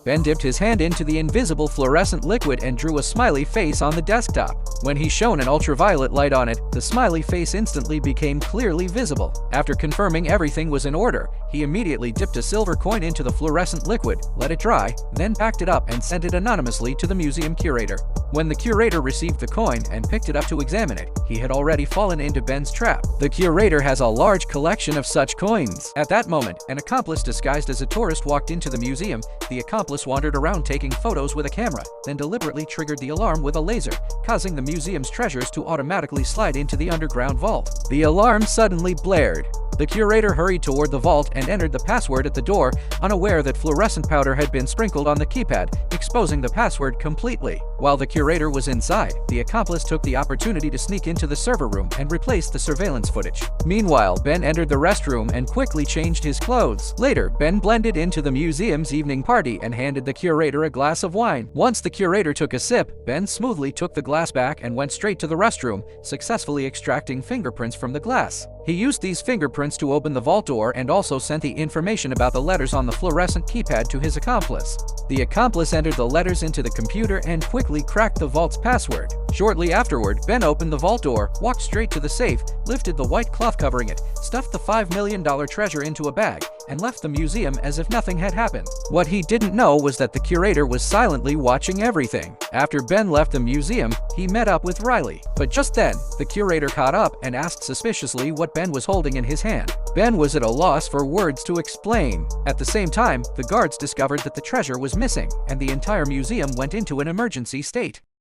Ben dipped his hand into the invisible fluorescent liquid and drew a smiley face on the desktop. When he shone an ultraviolet light on it, the smiley face instantly became clearly visible. After confirming everything was in order, he immediately dipped a silver coin into the fluorescent liquid, let it dry, then packed it up and sent it anonymously to the museum curator. When the curator received the coin and picked it up to examine it, he had already fallen into Ben's trap. The curator has a large collection of such coins. At that moment, an accomplice disguised as a tourist walked into the museum. The accomplice wandered around taking photos with a camera, then deliberately triggered the alarm with a laser, causing the museum's treasures to automatically slide into the underground vault. The alarm suddenly blared. The curator hurried toward the vault and entered the password at the door, unaware that fluorescent powder had been sprinkled on the keypad, exposing the password completely. While the curator was inside, the accomplice took the opportunity to sneak into the server room and replace the surveillance footage. Meanwhile, Ben entered the restroom and quickly changed his clothes. Later, Ben blended into the museum's evening party and handed the curator a glass of wine. Once the curator took a sip, Ben smoothly took the glass back and went straight to the restroom, successfully extracting fingerprints from the glass. He used these fingerprints to open the vault door and also sent the information about the letters on the fluorescent keypad to his accomplice. The accomplice entered the letters into the computer and quickly cracked the vault's password. Shortly afterward, Ben opened the vault door, walked straight to the safe, lifted the white cloth covering it, stuffed the $5 million treasure into a bag, and left the museum as if nothing had happened. What he didn't know was that the curator was silently watching everything. After Ben left the museum, he met up with Riley. But just then, the curator caught up and asked suspiciously what Ben was holding in his hand. Ben was at a loss for words to explain. At the same time, the guards discovered that the treasure was missing, and the entire museum went into an emergency state.